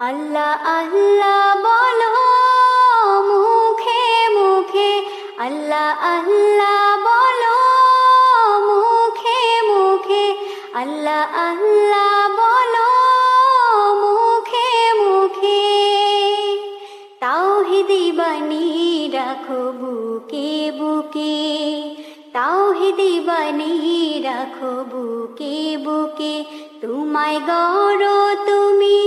আল্লাহ আল্লাহ বলো মুখে মুখে, আল্লাহ আল্লাহ বলো মুখে মুখে, আল্লাহ আল্লাহ বলো মুখে মুখে। তাওহীদি বাণী রাখো বুকে বুকে, তাওহীদি বাণী রাখো বুকে বুকে। তোমায় গড়ো তুমি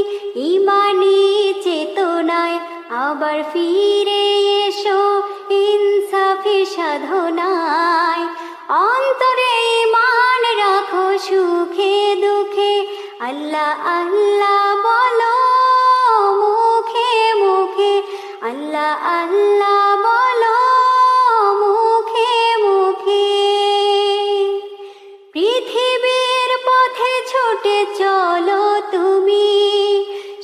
ইমানি চেতনায়, আবার ফিরে এসো ইনসাফি সাধনায়। অন্তরে ঈমান রাখো সুখে দুঃখে, আল্লাহ আল্লাহ বলো মুখে মুখে, আল্লাহ আল্লাহ বলো মুখে মুখে। পৃথিবীর পথে ছুটে চলো তুমি,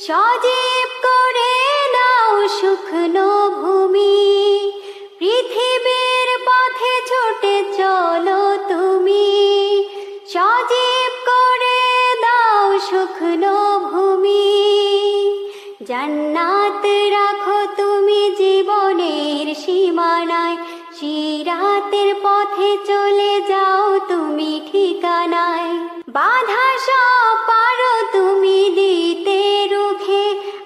সজীব করে দাও শুকনো ভূমি। পৃথিবীর পথে ছুটে চলো তুমি, সজীব করে দাও শুকনো ভূমি। জান্নাত রাখো তুমি জীবনের সীমানায়, সিরাতের পথে চলে যাও তুমি ঠিকানায়। বাধা সব পারো তুমি দিতে রুখে,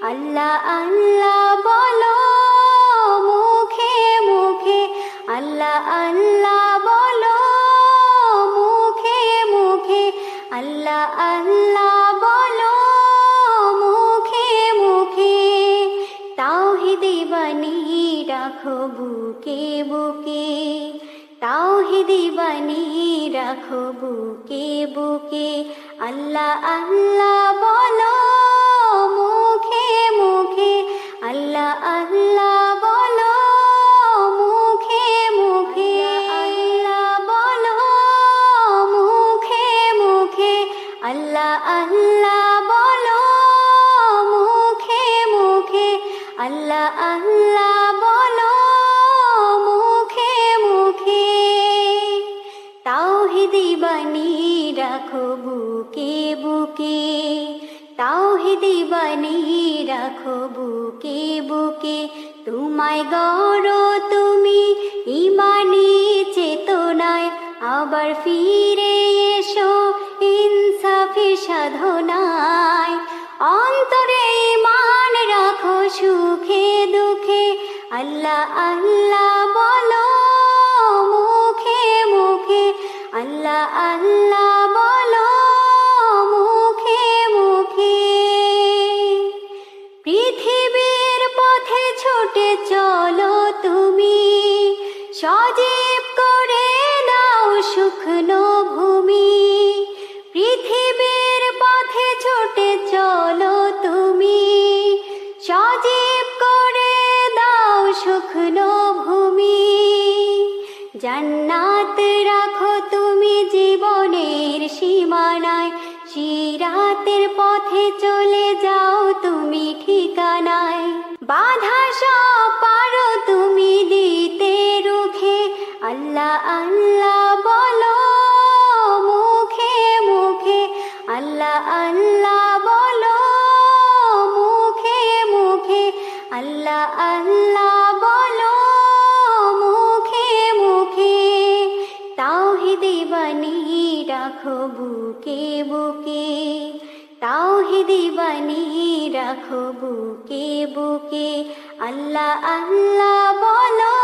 আল্লাহ আল্লাহ বলো মুখে মুখে, আল্লাহ আল্লাহ বলো মুখে মুখে, আল্লাহ আল্লাহ বলো মুখে মুখে। তাওহীদি বাণী রাখো বুকে বুকে, তাওহীদি বাণী রাখো বুকে বুকে। আল্লাহ আল্লাহ বলো মুখে মুখে, আল্লাহ আল্লাহ বলো মুখে মুখে, আল্লাহ বলো মুখে মুখে, আল্লাহ আল্লাহ বলো মুখে মুখে, আল্লাহ আল্লাহ বলো মুখে মুখে। তাওহীদি বাণী রাখো বুকে বুকে, তাওহীদি বাণী রাখো বুকে বুকে। তোমায় গড়ো তুমি ইমানি চেতনায়, আবার ফিরে এসো ইনসাফি সাধনায়। অন্তরে ঈমান রাখো সুখে দুঃখে, আল্লাহ আল্লাহ বলো মুখে মুখে, আল্লাহ আল্লাহ বলো মুখে মুখে। পৃথিবীর পথে ছুটে চলো তুমি, সজীব করে দাও শুকনো ভূমি। পৃথিবীর পথে ছুটে চলো তুমি, সজীব করে দাও শুকনো ভূমি। জান্নাত রাখো তুমি জীবনের সীমানায়, সিরাতের পথে চলে যাও তুমি ঠিকানায়। বাধা সব পারো তুমি দিতে রুখে, আল্লাহ আল্লাহ বলো মুখে মুখে, আল্লাহ আল্লাহ বলো মুখে মুখে, আল্লাহ আল্লাহ বলো মুখে মুখে। তাওহীদি বাণী রাখো বুকে বুকে, তাওহীদি বাণী রাখো বুকে বুকে। আল্লাহ আল্লাহ বলো